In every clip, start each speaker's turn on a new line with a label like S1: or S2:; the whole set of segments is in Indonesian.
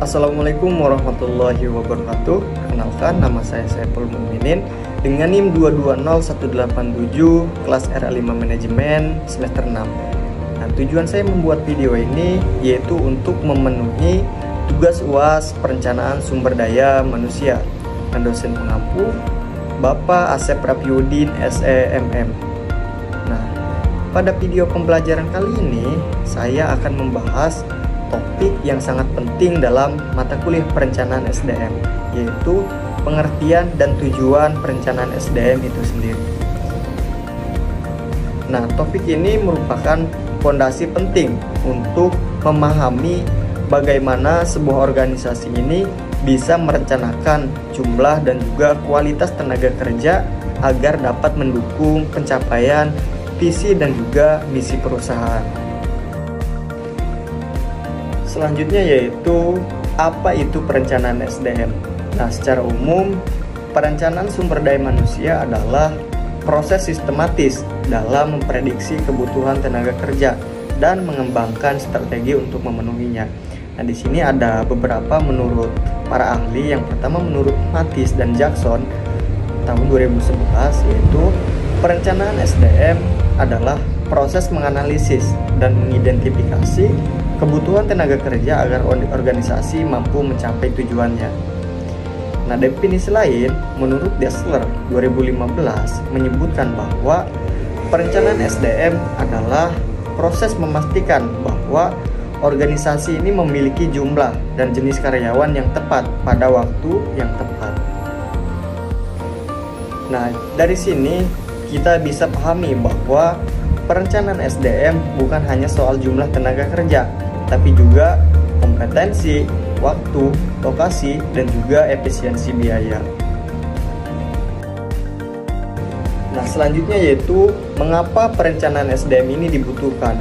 S1: Assalamualaikum warahmatullahi wabarakatuh. Kenalkan, nama saya Saiful Mukminin dengan NIM 220187 kelas RA5 Manajemen semester 6. Nah, tujuan saya membuat video ini yaitu untuk memenuhi tugas UAS Perencanaan Sumber Daya Manusia dan dosen pengampu Bapak Asep Rafiuddin SEMM. Nah, pada video pembelajaran kali ini saya akan membahas topik yang sangat penting dalam mata kuliah perencanaan SDM, yaitu pengertian dan tujuan perencanaan SDM itu sendiri. Nah, topik ini merupakan fondasi penting untuk memahami bagaimana sebuah organisasi ini bisa merencanakan jumlah dan juga kualitas tenaga kerja agar dapat mendukung pencapaian visi dan juga misi perusahaan. Selanjutnya yaitu apa itu perencanaan SDM. Nah, secara umum perencanaan sumber daya manusia adalah proses sistematis dalam memprediksi kebutuhan tenaga kerja dan mengembangkan strategi untuk memenuhinya. Nah, di sini ada beberapa menurut para ahli. Yang pertama menurut Matis dan Jackson tahun 2011, yaitu perencanaan SDM adalah proses menganalisis dan mengidentifikasi kebutuhan tenaga kerja agar organisasi mampu mencapai tujuannya. Nah, definisi lain menurut Dessler 2015 menyebutkan bahwa perencanaan SDM adalah proses memastikan bahwa organisasi ini memiliki jumlah dan jenis karyawan yang tepat pada waktu yang tepat. Nah, dari sini kita bisa pahami bahwa perencanaan SDM bukan hanya soal jumlah tenaga kerja, tapi juga kompetensi, waktu, lokasi, dan juga efisiensi biaya. Nah, selanjutnya yaitu mengapa perencanaan SDM ini dibutuhkan.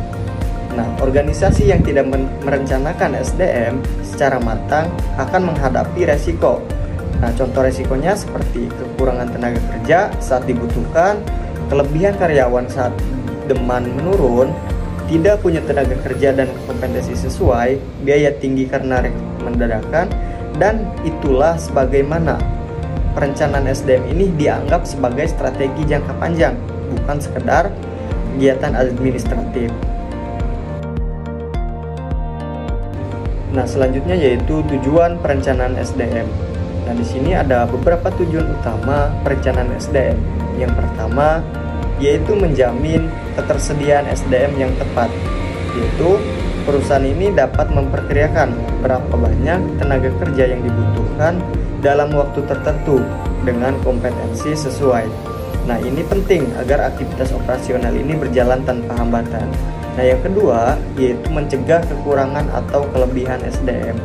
S1: Nah, organisasi yang tidak merencanakan SDM secara matang akan menghadapi resiko. Nah, contoh resikonya seperti kekurangan tenaga kerja saat dibutuhkan, kelebihan karyawan saat demand menurun, tidak punya tenaga kerja dan kompetensi sesuai, biaya tinggi karena rekrutmen dadakan, dan itulah sebagaimana perencanaan SDM ini dianggap sebagai strategi jangka panjang, bukan sekedar kegiatan administratif. Nah, selanjutnya yaitu tujuan perencanaan SDM. Nah, di sini ada beberapa tujuan utama perencanaan SDM. Yang pertama yaitu menjamin ketersediaan SDM yang tepat, yaitu perusahaan ini dapat memperkirakan berapa banyak tenaga kerja yang dibutuhkan dalam waktu tertentu dengan kompetensi sesuai. Nah, ini penting agar aktivitas operasional ini berjalan tanpa hambatan. Nah, yang kedua yaitu mencegah kekurangan atau kelebihan SDM.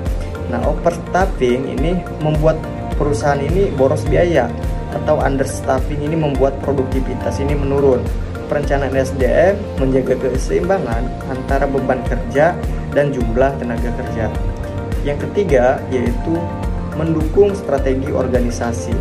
S1: Nah, overstaffing ini membuat perusahaan ini boros biaya, atau understaffing ini membuat produktivitas ini menurun. Perencanaan SDM menjaga keseimbangan antara beban kerja dan jumlah tenaga kerja. Yang ketiga yaitu mendukung strategi organisasi.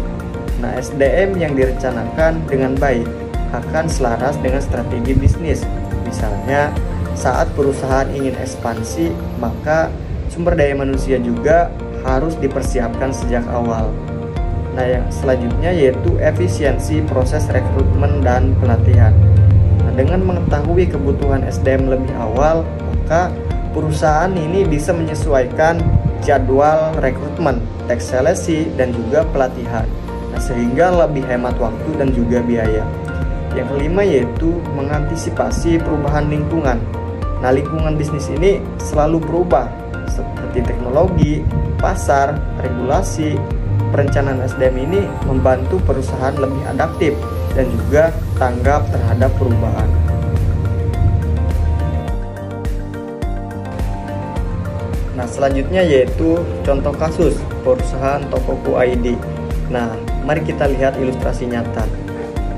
S1: Nah, SDM yang direncanakan dengan baik akan selaras dengan strategi bisnis. Misalnya, saat perusahaan ingin ekspansi, maka sumber daya manusia juga harus dipersiapkan sejak awal. Nah, yang selanjutnya yaitu efisiensi proses rekrutmen dan pelatihan. Nah, dengan mengetahui kebutuhan SDM lebih awal, maka perusahaan ini bisa menyesuaikan jadwal rekrutmen, teks seleksi, dan juga pelatihan. Nah, sehingga lebih hemat waktu dan juga biaya. Yang kelima yaitu mengantisipasi perubahan lingkungan. Nah, lingkungan bisnis ini selalu berubah seperti teknologi, pasar, regulasi. Perencanaan SDM ini membantu perusahaan lebih adaptif dan juga tanggap terhadap perubahan. Nah, selanjutnya yaitu contoh kasus perusahaan Tokoku ID. Nah, mari kita lihat ilustrasi nyata.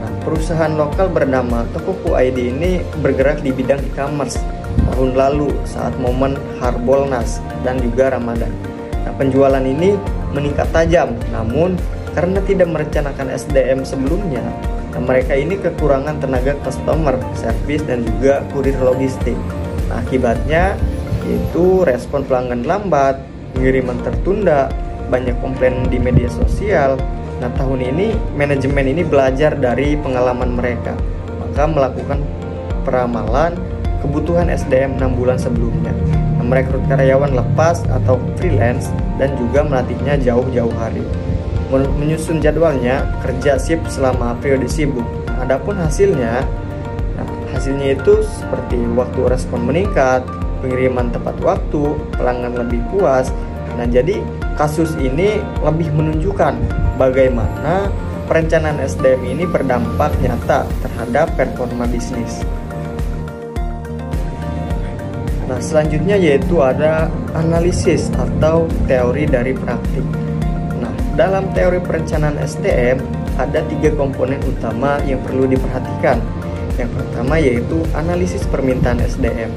S1: Nah, perusahaan lokal bernama Tokoku ID ini bergerak di bidang e-commerce tahun lalu saat momen Harbolnas dan juga Ramadan. Nah, penjualan ini meningkat tajam, namun karena tidak merencanakan SDM sebelumnya, nah, mereka ini kekurangan tenaga customer service dan juga kurir logistik. Nah, akibatnya yaitu respon pelanggan lambat, pengiriman tertunda, banyak komplain di media sosial. Nah, tahun ini manajemen ini belajar dari pengalaman mereka, maka melakukan peramalan kebutuhan SDM 6 bulan sebelumnya, merekrut karyawan lepas atau freelance dan juga melatihnya jauh-jauh hari. Menyusun jadwalnya kerja shift selama periode sibuk. Adapun hasilnya, hasilnya itu seperti waktu respon meningkat, pengiriman tepat waktu, pelanggan lebih puas. Nah, jadi kasus ini lebih menunjukkan bagaimana perencanaan SDM ini berdampak nyata terhadap performa bisnis. Nah, selanjutnya yaitu ada analisis atau teori dari praktik. Nah, dalam teori perencanaan SDM ada 3 komponen utama yang perlu diperhatikan. Yang pertama yaitu analisis permintaan SDM.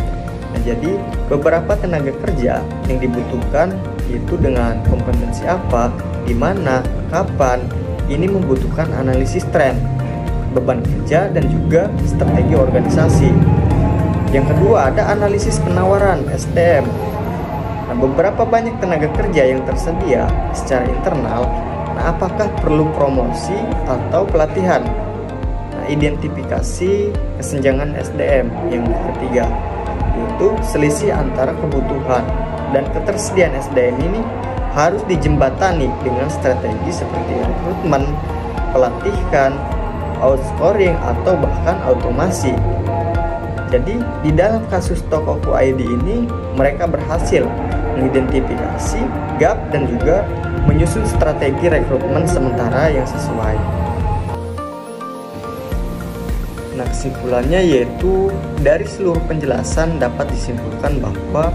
S1: Nah, jadi beberapa tenaga kerja yang dibutuhkan itu dengan kompetensi apa, di mana, kapan, ini membutuhkan analisis tren, beban kerja, dan juga strategi organisasi. Yang kedua ada analisis penawaran SDM. Nah, beberapa banyak tenaga kerja yang tersedia secara internal. Nah, apakah perlu promosi atau pelatihan? Nah, identifikasi kesenjangan SDM. Yang ketiga yaitu selisih antara kebutuhan dan ketersediaan SDM ini harus dijembatani dengan strategi seperti rekrutmen, pelatihan, outscoring, atau bahkan otomasi. Jadi di dalam kasus Tokoku ID ini mereka berhasil mengidentifikasi gap dan juga menyusun strategi rekrutmen sementara yang sesuai. Nah, kesimpulannya yaitu dari seluruh penjelasan dapat disimpulkan bahwa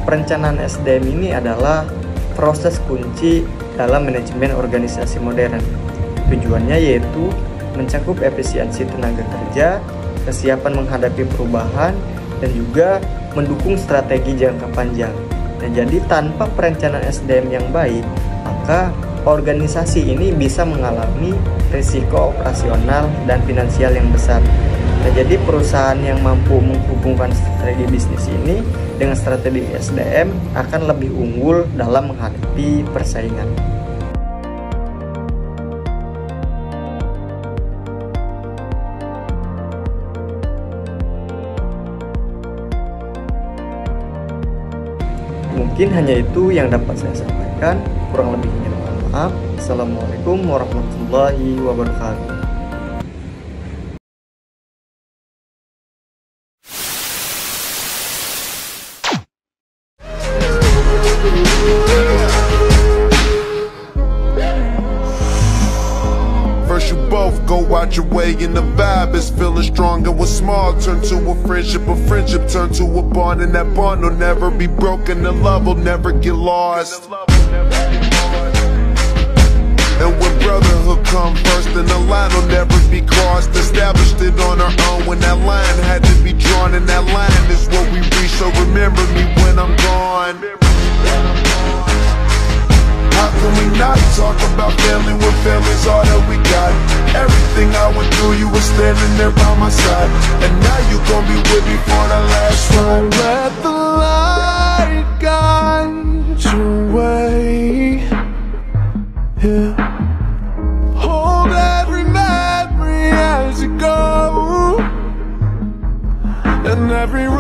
S1: perencanaan SDM ini adalah proses kunci dalam manajemen organisasi modern. Tujuannya yaitu mencakup efisiensi tenaga kerja, kesiapan menghadapi perubahan, dan juga mendukung strategi jangka panjang. Nah, jadi tanpa perencanaan SDM yang baik, maka organisasi ini bisa mengalami risiko operasional dan finansial yang besar. Nah, jadi perusahaan yang mampu menghubungkan strategi bisnis ini dengan strategi SDM akan lebih unggul dalam menghadapi persaingan. Mungkin hanya itu yang dapat saya sampaikan, kurang lebihnya mohon maaf. Assalamualaikum warahmatullahi wabarakatuh.
S2: First you both go out your way and the vibe is feeling stronger. What's small turn to a friendship turn to a bond, and that bond will never be broken, the love will never get lost. And when brotherhood come first, then the line will never be crossed. Established it on our own when that line had to be drawn, and that line is what we reach, so remember me when I'm gone. How can we not talk about family when family's all that we got? Everything I went through, you were standing there by my side, and now you gon' be with me for the last ride. Let the light guide your way, yeah. every